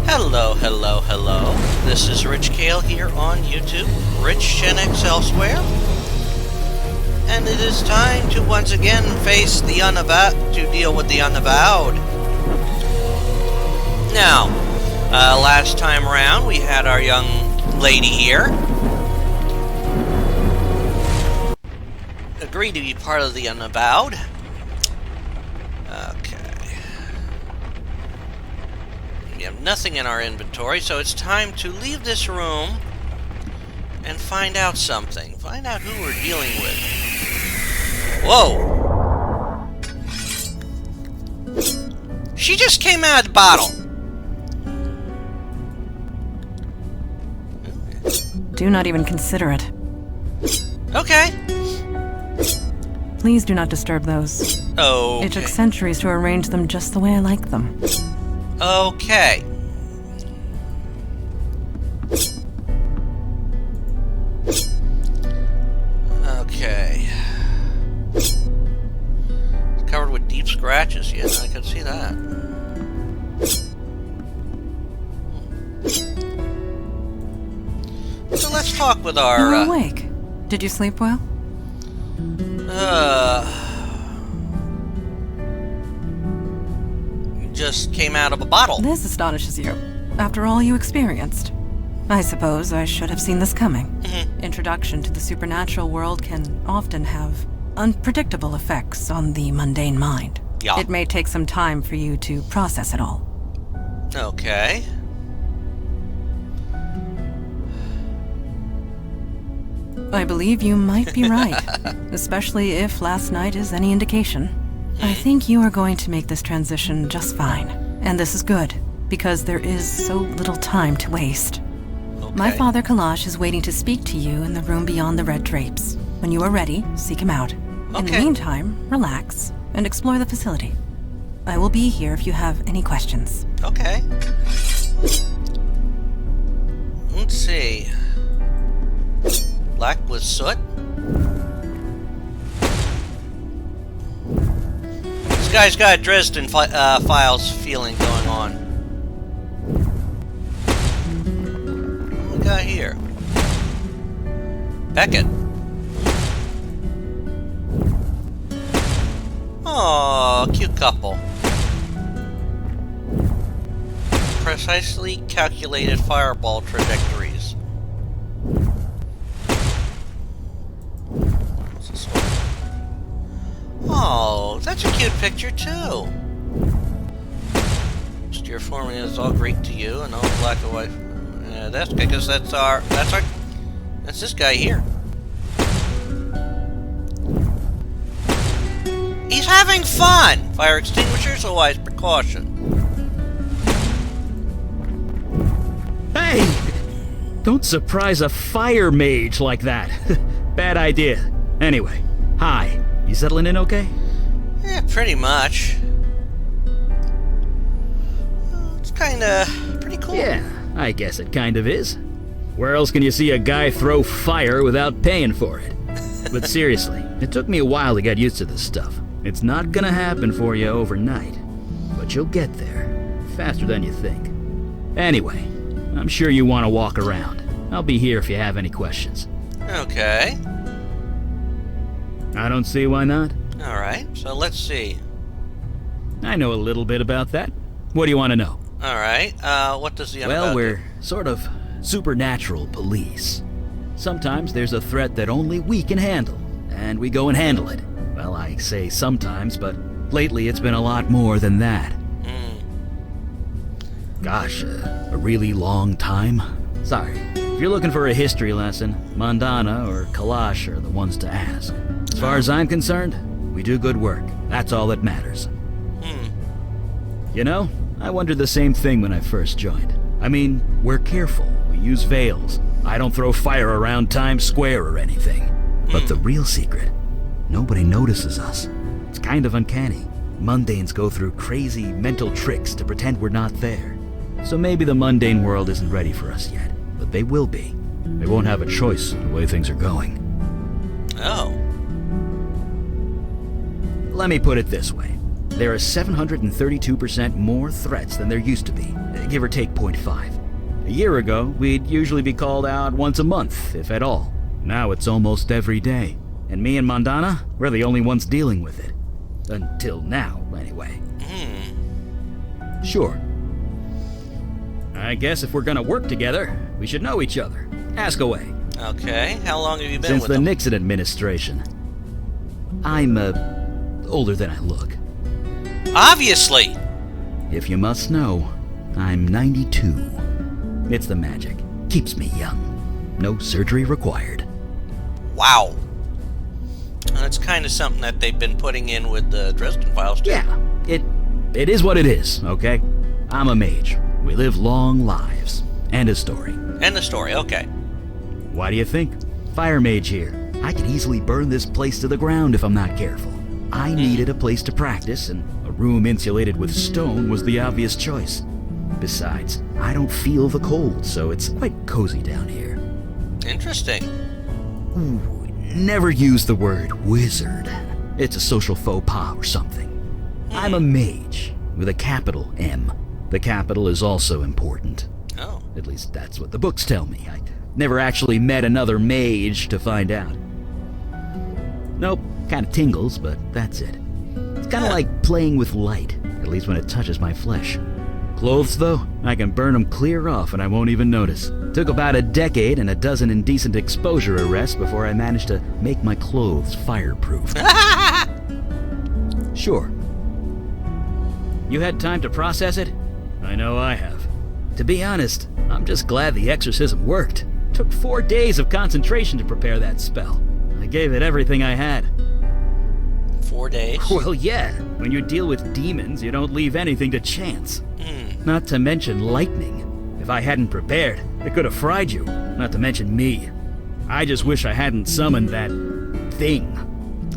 Hello, hello, hello. This is Rich Kale here on YouTube, Rich Gen X elsewhere. And it is time to once again face the Unavowed, to deal with the Unavowed. Now, last time around we had our young lady here agree to be part of the Unavowed. Okay. We have nothing in our inventory, so it's time to leave this room and find out something. Find out who we're dealing with. Whoa! She just came out of the bottle. Do not even consider it. Okay. Please do not disturb those. Okay. It took centuries to arrange them just the way I like them. Okay. Okay. It's covered with deep scratches. Yes, I could see that. So let's talk with our... You're awake. Did you sleep well? Just came out of a bottle. This astonishes you. After all you experienced. I suppose I should have seen this coming. Introduction to the supernatural world can often have unpredictable effects on the mundane mind. Yeah. It may take some time for you to process it all. Okay. I believe you might be right, especially if last night is any indication. I think you are going to make this transition just fine. And this is good, because there is so little time to waste. Okay. My father Kalash is waiting to speak to you in the room beyond the red drapes. When you are ready, seek him out. In the Okay. meantime, relax and explore the facility. I will be here if you have any questions. Okay. Let's see. Black with soot? This guy's got a Dresden Files feeling going on. What do we got here? Beckett. Aw, cute couple. Precisely calculated fireball trajectories. What's this one? Oh, that's a cute picture too. Steer forming is all Greek to you, and all black and white. Yeah, that's because that's this guy here. He's having fun. Fire extinguishers, a wise precaution. Hey! Don't surprise a fire mage like that. Bad idea. Anyway, hi. You settling in okay? Yeah, pretty much. It's kinda pretty cool. Yeah, I guess it kind of is. Where else can you see a guy throw fire without paying for it? But seriously, it took me a while to get used to this stuff. It's not gonna happen for you overnight. But you'll get there. Faster than you think. Anyway, I'm sure you want to walk around. I'll be here if you have any questions. Okay. I don't see why not. Alright, so let's see. I know a little bit about that. What do you want to know? Alright, what does the Well, Unavowed we're sort of supernatural police. Sometimes there's a threat that only we can handle, and we go and handle it. Well, I say sometimes, but lately it's been a lot more than that. Gosh, a really long time? Sorry. If you're looking for a history lesson, Mandana or Kalash are the ones to ask. As far as I'm concerned, we do good work. That's all that matters. You know, I wondered the same thing when I first joined. I mean, we're careful. We use veils. I don't throw fire around Times Square or anything. But the real secret, nobody notices us. It's kind of uncanny. Mundanes go through crazy mental tricks to pretend we're not there. So maybe the mundane world isn't ready for us yet, but they will be. They won't have a choice the way things are going. Oh. Let me put it this way. there are 732% more threats than there used to be, give or take 0.5. A year ago, we'd usually be called out once a month, if at all. Now it's almost every day. And me and Mandana, we're the only ones dealing with it. Until now, anyway. Sure. I guess if we're gonna work together, we should know each other. Ask away. Okay, how long have you been Since with the them? Nixon administration. I'm, older than I look. Obviously! If you must know, I'm 92. It's the magic. Keeps me young. No surgery required. Wow. That's kind of something that they've been putting in with the Dresden Files, too. Yeah, it is what it is, okay? I'm a mage. We live long lives. End of story. End of story, okay. Why do you think? Fire mage here. I could easily burn this place to the ground if I'm not careful. I needed a place to practice, and a room insulated with stone was the obvious choice. Besides, I don't feel the cold, so it's quite cozy down here. Interesting. Ooh, never use the word wizard. It's a social faux pas or something. I'm a mage, with a capital M. The capital is also important. Oh. At least that's what the books tell me. I never actually met another mage to find out. Nope, kinda tingles, but that's it. It's kinda like playing with light, at least when it touches my flesh. Clothes, though, I can burn them clear off and I won't even notice. Took about a decade and a dozen indecent exposure arrests before I managed to make my clothes fireproof. Sure. You had time to process it? I know I have. To be honest, I'm just glad the exorcism worked. Took 4 days of concentration to prepare that spell. I gave it everything I had. 4 days? Well, yeah. When you deal with demons, you don't leave anything to chance. Not to mention lightning. If I hadn't prepared, it could have fried you. Not to mention me. I just wish I hadn't summoned that thing.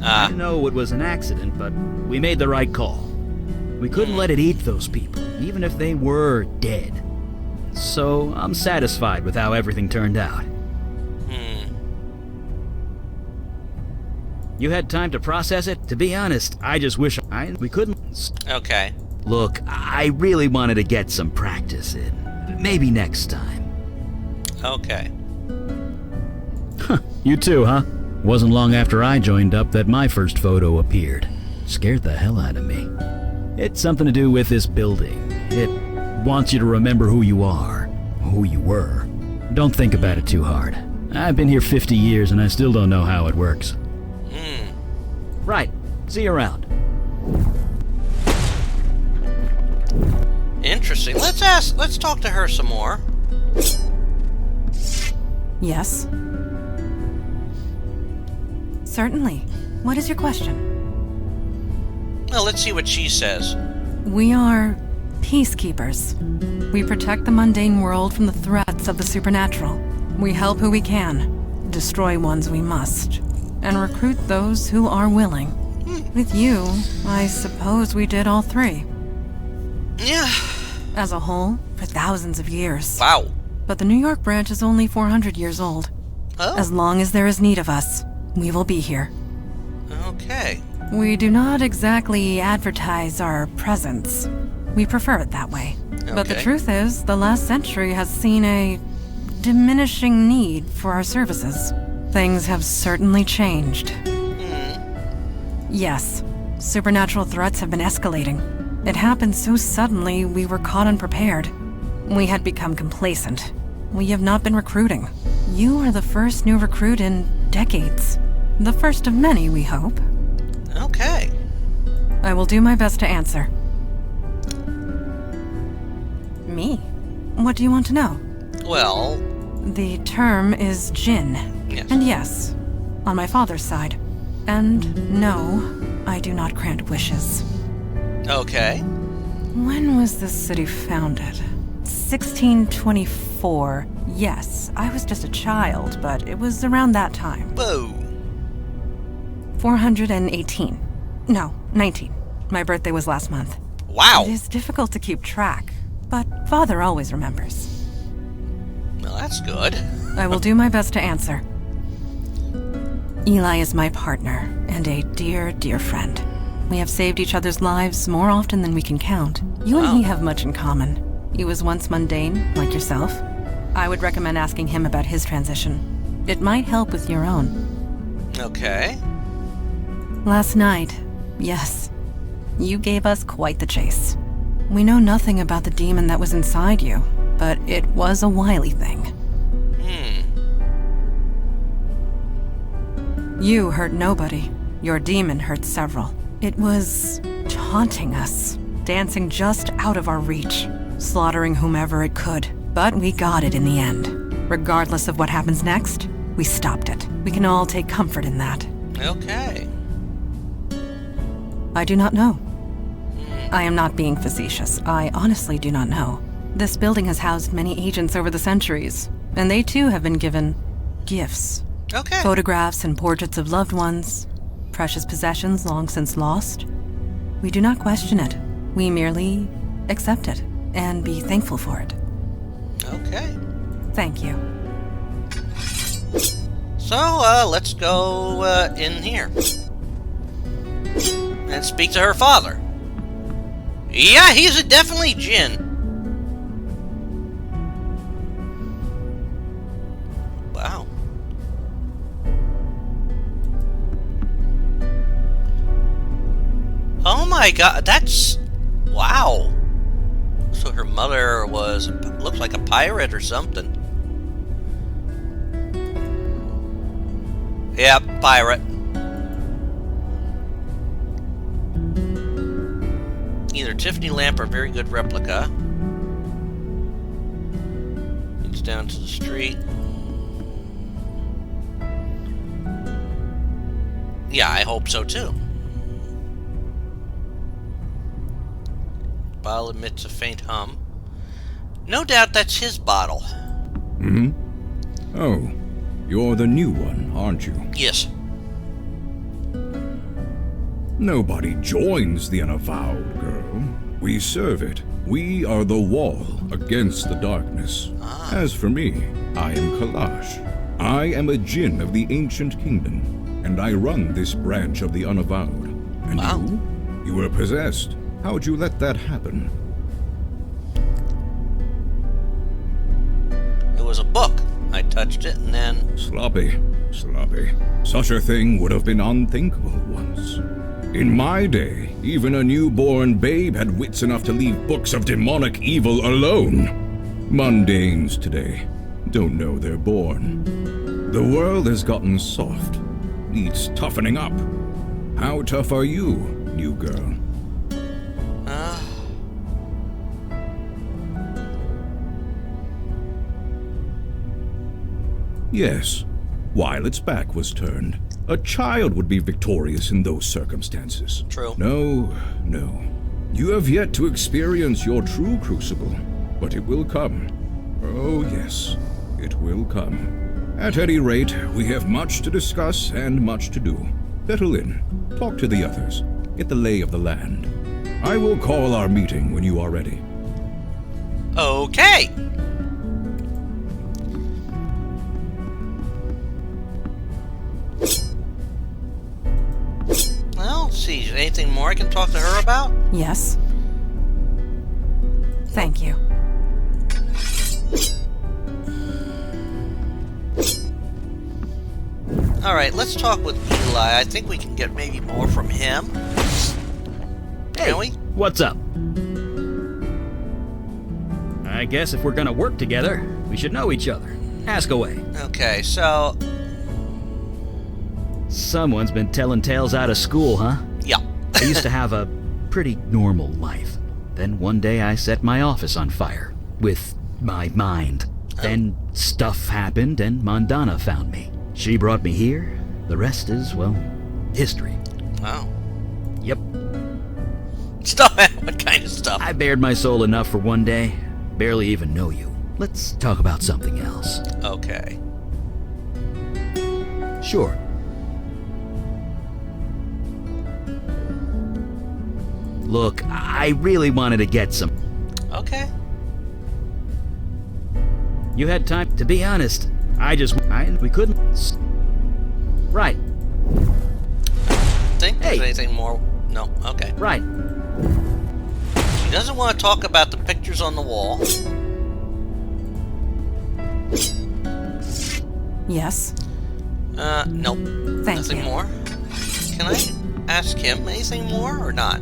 I know it was an accident, but we made the right call. We couldn't let it eat those people, even if they were dead. So I'm satisfied with how everything turned out. You had time to process it? To be honest, I just wish we couldn't. Okay. Look, I really wanted to get some practice in. Maybe next time. Okay. You too, huh? Wasn't long after I joined up that my first photo appeared. Scared the hell out of me. It's something to do with this building. It wants you to remember who you are, who you were. Don't think about it too hard. I've been here 50 years and I still don't know how it works. Right. See you around. Interesting. Let's talk to her some more. Yes? Certainly. What is your question? Well, let's see what she says. We are peacekeepers. We protect the mundane world from the threats of the supernatural. We help who we can, destroy ones we must, and recruit those who are willing. With you, I suppose we did all three. Yeah. As a whole, for thousands of years. Wow. But the New York branch is only 400 years old. Oh. As long as there is need of us, we will be here. Okay. We do not exactly advertise our presence. We prefer it that way. But the Okay. truth is, the last century has seen a diminishing need for our services. Things have certainly changed. Yes, supernatural threats have been escalating. It happened so suddenly we were caught unprepared. We had become complacent. We have not been recruiting. You are the first new recruit in decades. The first of many, we hope. Okay. I will do my best to answer. Me? What do you want to know? Well, The term is Jinn. yes. And yes, on my father's side. And no, I do not grant wishes. Okay. When was this city founded? 1624. Yes, I was just a child, but it was around that time. Whoa. 418. No, 19. My birthday was last month. Wow. It is difficult to keep track, but Father always remembers. Well, that's good. I will do my best to answer. Eli is my partner and a dear, dear friend. We have saved each other's lives more often than we can count. You and he have much in common. He was once mundane, like yourself. I would recommend asking him about his transition. It might help with your own. Okay. Last night, yes, you gave us quite the chase. We know nothing about the demon that was inside you, but it was a wily thing. You hurt nobody. Your demon hurt several. It was taunting us, dancing just out of our reach, slaughtering whomever it could. But we got it in the end. Regardless of what happens next, we stopped it. We can all take comfort in that. Okay. I do not know. I am not being facetious. I honestly do not know. This building has housed many agents over the centuries, and they too have been given gifts. Okay. Photographs and portraits of loved ones, precious possessions long since lost. We do not question it. We merely accept it and be thankful for it. Okay. Thank you. So, let's go in here and speak to her father. Yeah, he's definitely Jinn. Wow. Oh my god, that's... Wow. So her mother was, looks like a pirate or something. Yep, pirate. Either Tiffany lamp or very good replica. Leads down to the street. Yeah, I hope so too. Bottle emits a faint hum. No doubt that's his bottle. Hmm? Oh, you're the new one, aren't you? Yes. Nobody joins the Unavowed, girl. We serve it. We are the wall against the darkness. As for me, I am Kalash. I am a Jinn of the ancient kingdom, and I run this branch of the Unavowed. And Wow. you were possessed. How'd you let that happen? It was a book. I touched it and then... Sloppy. Such a thing would have been unthinkable once. In my day, even a newborn babe had wits enough to leave books of demonic evil alone. Mundanes today don't know they're born. The world has gotten soft. Needs toughening up. How tough are you, new girl? Yes. While its back was turned, a child would be victorious in those circumstances. True. No. You have yet to experience your true crucible, but it will come. Oh, yes, it will come. At any rate, we have much to discuss and much to do. Settle in. Talk to the others. Get the lay of the land. I will call our meeting when you are ready. Okay. Well, let's see. Is there anything more I can talk to her about? Yes. Thank you. Alright, let's talk with Eli. I think we can get maybe more from him. Can we? What's up? I guess if we're gonna work together, we should know each other. Ask away. Okay, so... Someone's been telling tales out of school, huh? Yeah. I used to have a pretty normal life. Then one day I set my office on fire. With my mind. Then stuff happened and Mandana found me. She brought me here. The rest is, well, history. Wow. Yep. Stuff? What kind of stuff? I bared my soul enough for one day. Barely even know you. Let's talk about something else. Okay. Sure. Look, I really wanted to get some... Okay. You had time, to be honest. We couldn't... Right. Think there's Hey. anything more No, okay. Right. She doesn't want to talk about the pictures on the wall. Yes. Nope. Thank Nothing you. more. Can I ask him anything more or not?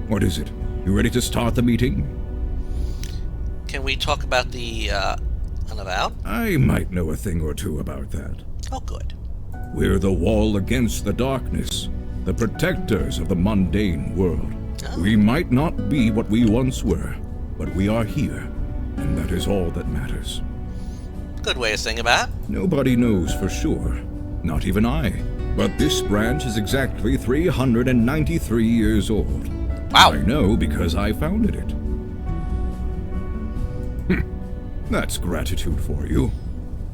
What is it? You ready to start the meeting? Can we talk about the, Unavowed? I might know a thing or two about that. Oh, good. We're the wall against the darkness, the protectors of the mundane world. Oh. We might not be what we once were, but we are here, and that is all that matters. Good way to think about it. Nobody knows for sure, not even I. But this branch is exactly 393 years old. Wow. I know because I founded it. That's gratitude for you.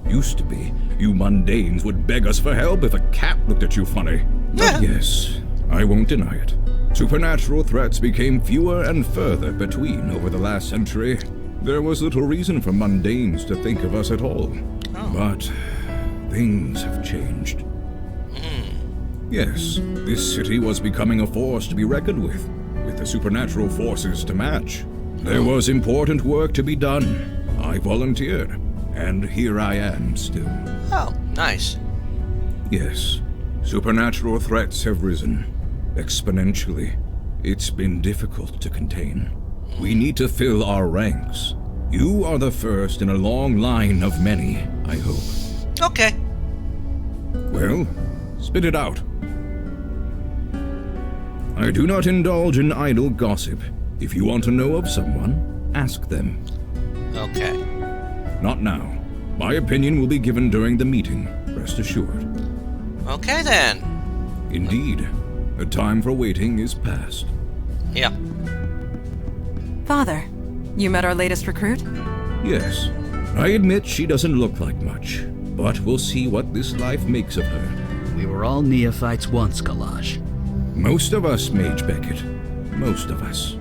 Used to be, you mundanes would beg us for help if a cat looked at you funny. But yes, I won't deny it. Supernatural threats became fewer and further between over the last century. There was little reason for mundanes to think of us at all. Oh. But things have changed. Yes, this city was becoming a force to be reckoned with the supernatural forces to match. There was important work to be done. I volunteered, and here I am still. Oh, nice. Yes, supernatural threats have risen exponentially. It's been difficult to contain. We need to fill our ranks. You are the first in a long line of many, I hope. Okay. Well, spit it out. I do not indulge in idle gossip. If you want to know of someone, ask them. Okay. Not now. My opinion will be given during the meeting, rest assured. Okay, then. Indeed, the time for waiting is past. Yeah. Father, you met our latest recruit? Yes, I admit she doesn't look like much, but we'll see what this life makes of her. We were all neophytes once, Kalash. Most of us, Mage Beckett. Most of us.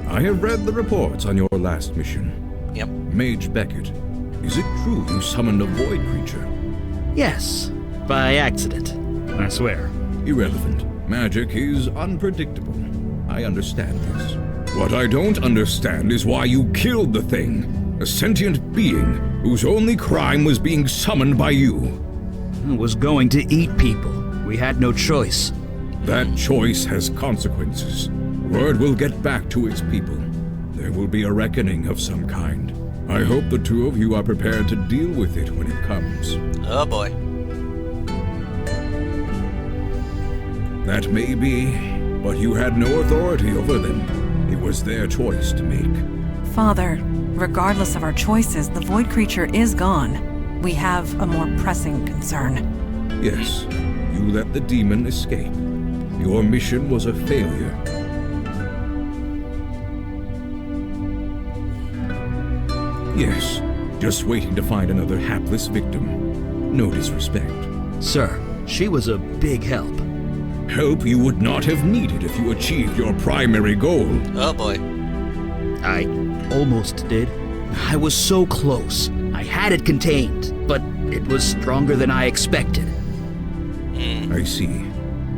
I have read the reports on your last mission. Yep. Mage Beckett, is it true you summoned a void creature? Yes, by accident. I swear. Irrelevant. Magic is unpredictable. I understand this. What I don't understand is why you killed the thing. A sentient being whose only crime was being summoned by you. It was going to eat people. We had no choice. That choice has consequences. Word will get back to its people. There will be a reckoning of some kind. I hope the two of you are prepared to deal with it when it comes. Oh, boy. That may be, but you had no authority over them. It was their choice to make. Father, regardless of our choices, the void creature is gone. We have a more pressing concern. Yes, you let the demon escape. Your mission was a failure. Yes, just waiting to find another hapless victim. No disrespect. Sir, she was a big help. Help you would not have needed if you achieved your primary goal. Oh, boy. I almost did. I was so close. I had it contained, but it was stronger than I expected. I see.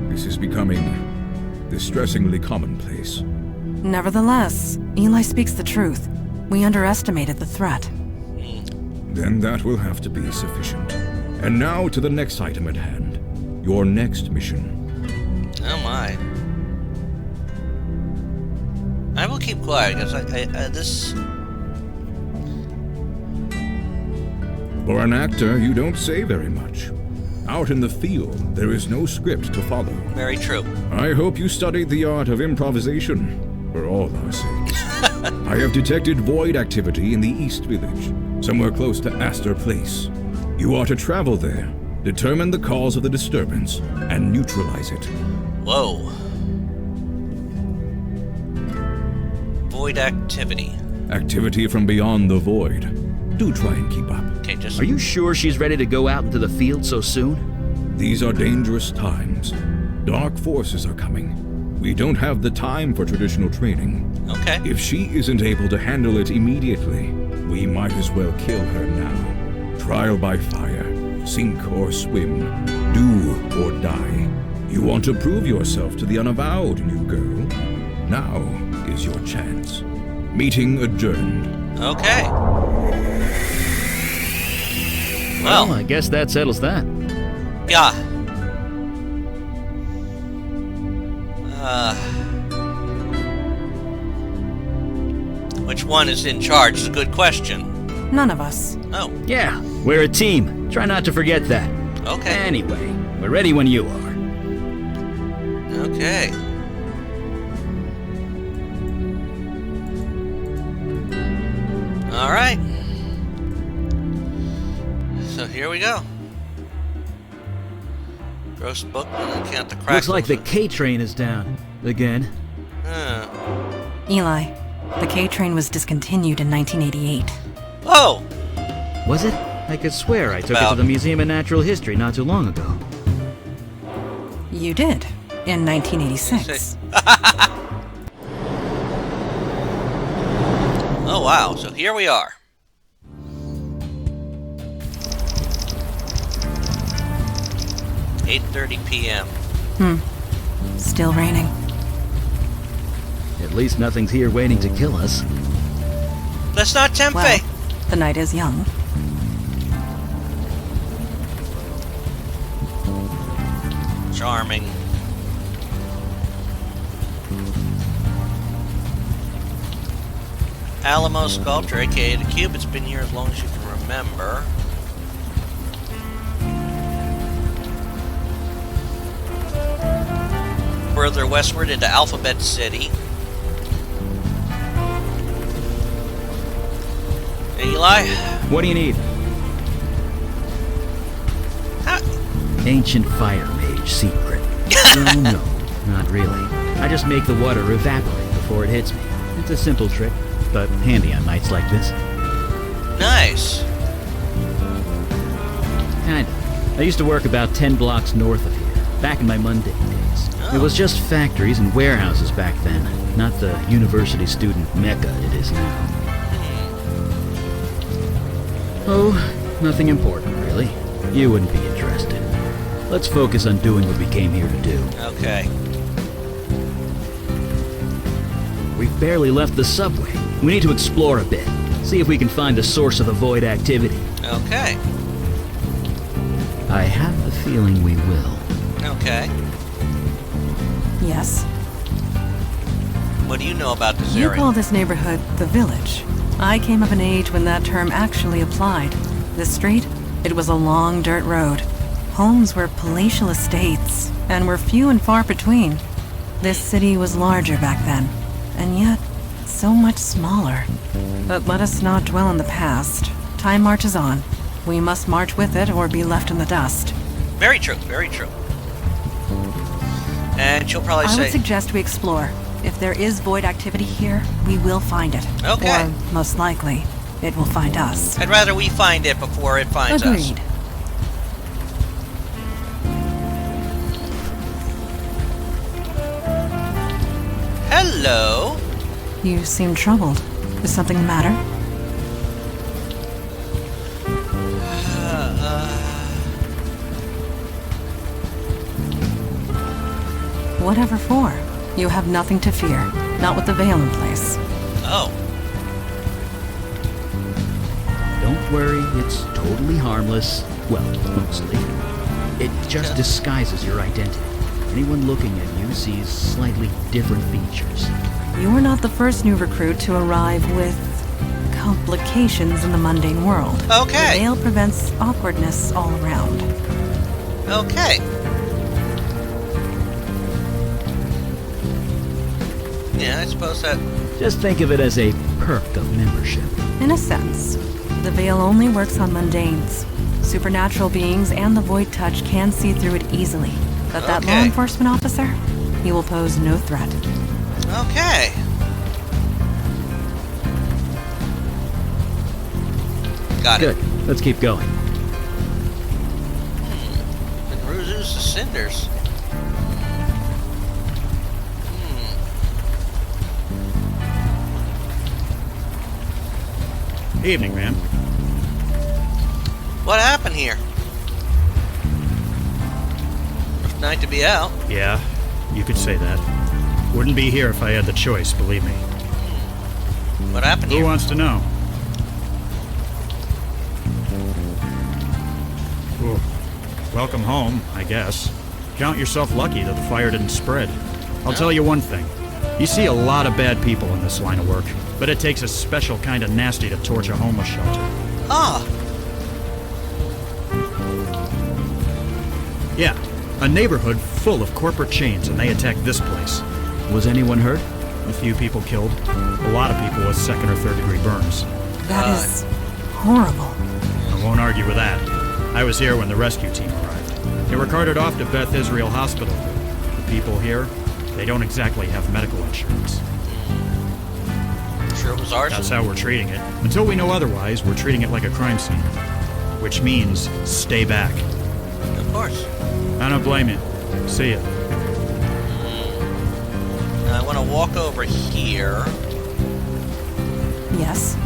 This is becoming distressingly commonplace. Nevertheless, Eli speaks the truth. We underestimated the threat. Then that will have to be sufficient. And now to the next item at hand. Your next mission. Oh, my. I will keep quiet, because this... For an actor, you don't say very much. Out in the field, there is no script to follow. Very true. I hope you studied the art of improvisation, for all our sakes. I have detected void activity in the East Village, somewhere close to Astor Place. You are to travel there, determine the cause of the disturbance, and neutralize it. Whoa. Void activity. Activity from beyond the void. Do try and keep up. Okay, just... Are you sure she's ready to go out into the field so soon? These are dangerous times. Dark forces are coming. We don't have the time for traditional training. Okay. If she isn't able to handle it immediately, we might as well kill her now. Trial by fire, sink or swim, do or die. You want to prove yourself to the Unavowed, new girl. Now is your chance. Meeting adjourned. Okay. Well, Well, I guess that settles that. yeah. Which one is in charge is a good question. None of us. Oh, Yeah, we're a team. Try not to forget that. okay. Anyway, we're ready when you are. Okay. All right. So here we go. Gross book and count the cracks. Looks like the K train is down. Again. Huh. Eli, the K train was discontinued in 1988. Oh, Was it? I could swear I took it to About- the Museum of Natural History not too long ago. You did, in 1986. oh wow. So here we are. "8:30 p.m." Still raining. At least nothing's here waiting to kill us. Let's not tempt Well, fate. the night is young. Charming. Alamo sculpture, aka the cube. It's been here as long as you can remember. Further westward into Alphabet City. Eli? What do you need? How? Ancient fire mage secret. Well, no, not really. I just make the water evaporate before it hits me. It's a simple trick, but handy on nights like this. Nice. Kinda. I used to work about 10 blocks north of here, back in my mundane days. Oh. It was just factories and warehouses back then, not the university student mecca it is now. Oh, nothing important, really. You wouldn't be interested. Let's focus on doing what we came here to do. Okay. We've barely left the subway. We need to explore a bit. See if we can find the source of the void activity. Okay. I have a feeling we will. Okay. Yes. What do you know about this You area? call this neighborhood the Village. I came of an age when that term actually applied. This street, it was a long dirt road. Homes were palatial estates, and were few and far between. This city was larger back then, and yet so much smaller. But let us not dwell on the past. Time marches on. We must march with it or be left in the dust. Very true, very true. And she'll probably I say, would suggest we explore. If there is void activity here, we will find it. Okay. Or, most likely, it will find us. I'd rather we find it before it finds us. Agreed. Hello. You seem troubled. Is something the matter? Whatever for. You have nothing to fear. Not with the veil in place. Oh, Don't worry, it's totally harmless. Well, mostly. It just disguises your identity. Anyone looking at you sees slightly different features. You are not the first new recruit to arrive with complications in the mundane world. Okay. The veil prevents awkwardness all around. okay. Yeah, I suppose that... Just think of it as a perk of membership. In a sense, the veil only works on mundanes. Supernatural beings and the void touch can see through it easily. But that law Okay. enforcement officer, he will pose no threat. Okay. Got Good. it. Let's keep going. The Gruzus, the Cinders. Evening, ma'am. What happened here? Rough night to be out. Yeah, you could say that. Wouldn't be here if I had the choice, believe me. What happened Who here? wants to know? Ooh. Welcome home, I guess. Count yourself lucky that the fire didn't spread. I'll tell you one thing. You see a lot of bad people in this line of work, but it takes a special kind of nasty to torch a homeless shelter. Ah, Yeah, a neighborhood full of corporate chains, and they attacked this place. Was anyone hurt? A few people killed. A lot of people with second or third degree burns. That is horrible. I won't argue with that. I was here when the rescue team arrived. They were carted off to Beth Israel Hospital. The people here, they don't exactly have medical insurance. sure it was ours. That's how we're treating it. Until we know otherwise, we're treating it like a crime scene. Which means, stay back. Of course. I don't blame you. See ya. Now I want to walk over here. Yes.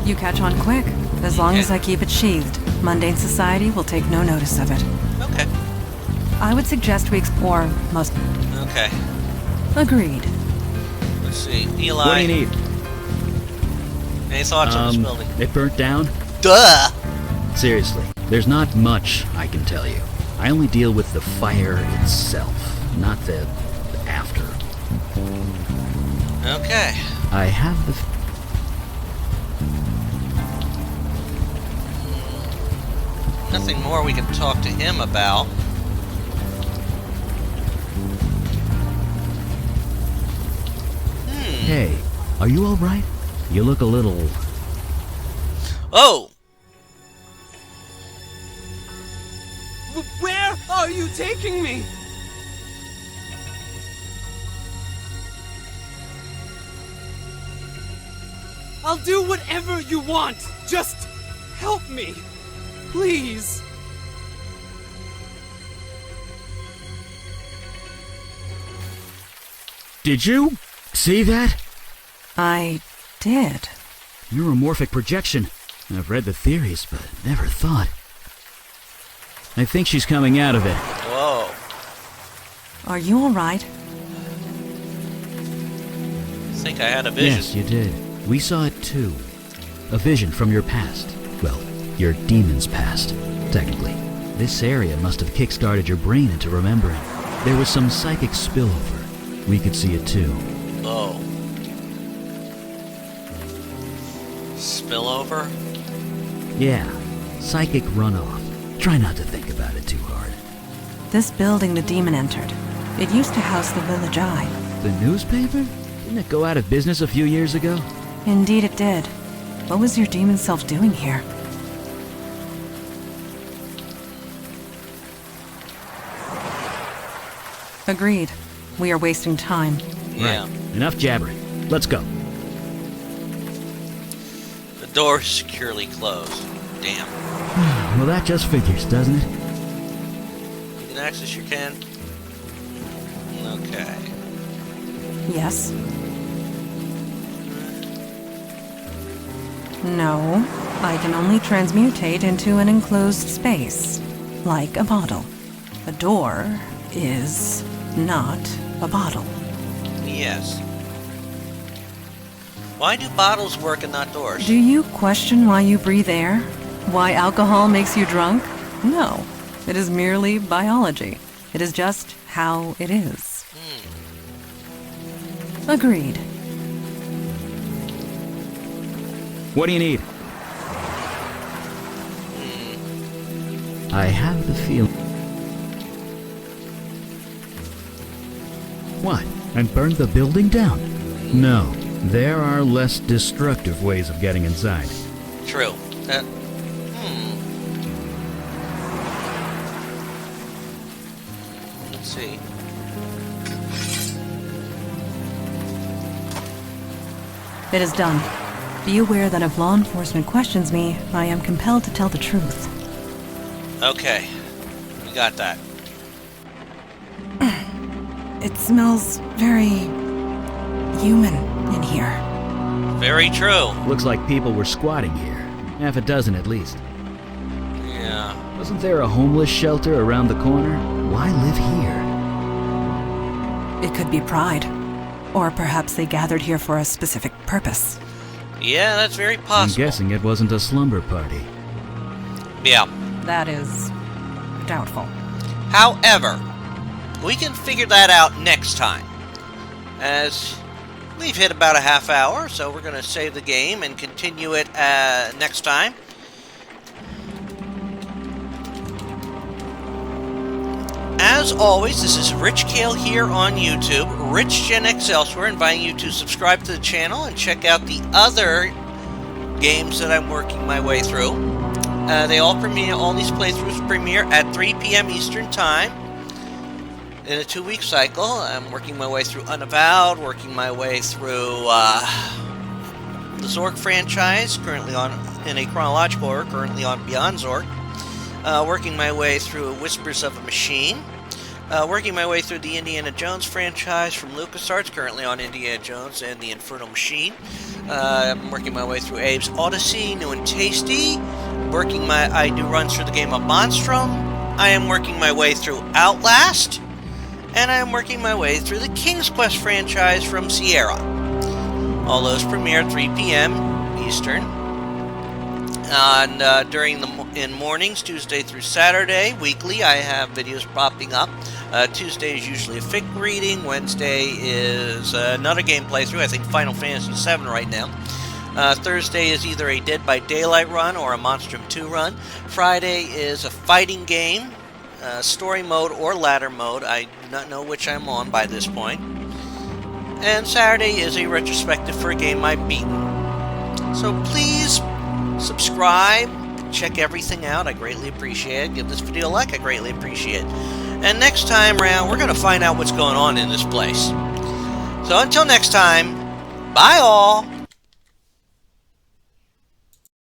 You catch on quick. As long as I keep it sheathed, mundane society will take no notice of it. Okay. I would suggest we explore most... Okay. Agreed. Let's see. Eli. What do you need? Any thoughts on this building? It burnt down? Duh! Seriously, there's not much I can tell you. I only deal with the fire itself, not the after. Okay. I have the... Nothing more we can talk to him about. Hey, are you alright? You look a little... Oh! Where are you taking me? I'll do whatever you want. Just help me. Please. Did you see that? I did. Neuromorphic projection. I've read the theories, but never thought. I think she's coming out of it. Whoa. Are you alright? I think I had a vision. Yes, you did. We saw it too. A vision from your past. Well, your demon's past, technically. This area must have kick-started your brain into remembering. There was some psychic spillover. We could see it too. Oh. Spillover? Yeah, psychic runoff. Try not to think about it too hard. This building the demon entered. It used to house the Village Eye. The newspaper? Didn't it go out of business a few years ago? Indeed it did. What was your demon self doing here? Agreed. We are wasting time. Yeah. Right. Enough jabbering. Let's go. The door is securely closed. Damn. Well, that just figures, doesn't it? You can access your can. Okay. Yes. No. I can only transmutate into an enclosed space. Like a bottle. A door is not a bottle. Yes. Why do bottles work and not doors? Do you question why you breathe air? Why alcohol makes you drunk? No. It is merely biology. It is just how it is. Agreed. What do you need? I have the feeling... What? And burned the building down? No. There are less destructive ways of getting inside. True. Let's see. It is done. Be aware that if law enforcement questions me, I am compelled to tell the truth. Okay. We got that. It smells very human in here. Very true. Looks like people were squatting here. Half a dozen at least. Yeah. Wasn't there a homeless shelter around the corner? Why live here? It could be pride. Or perhaps they gathered here for a specific purpose. Yeah, that's very I'm possible. guessing it wasn't a slumber party. Yeah. That is doubtful. However, we can figure that out next time. As we've hit about a half hour, so we're going to save the game and continue it next time. As always, this is Rich Kale here on YouTube, Rich Gen X elsewhere, inviting you to subscribe to the channel and check out the other games that I'm working my way through. They all premiere, all these playthroughs premiere at 3 p.m. Eastern Time in a 2-week cycle. I'm working my way through Unavowed, working my way through the Zork franchise, currently on in a chronological order, currently on Beyond Zork. Working my way through Whispers of a Machine. Working my way through the Indiana Jones franchise from LucasArts, currently on Indiana Jones and the Infernal Machine. I'm working my way through Abe's Odyssey, New and Tasty. I do runs through the game of Monstrum. I am working my way through Outlast. And I am working my way through the King's Quest franchise from Sierra. All those premiere 3 p.m. Eastern. And in mornings, Tuesday through Saturday, weekly, I have videos popping up. Tuesday is usually a fic reading. Wednesday is another game playthrough. I think Final Fantasy VII right now. Thursday is either a Dead by Daylight run or a Monstrum 2 run. Friday is a fighting game, story mode or ladder mode. I do not know which I'm on by this point. And Saturday is a retrospective for a game I've beaten. So please subscribe, check everything out. I greatly appreciate it. Give this video a like. I greatly appreciate it. And next time around, we're going to find out what's going on in this place. So until next time, bye all.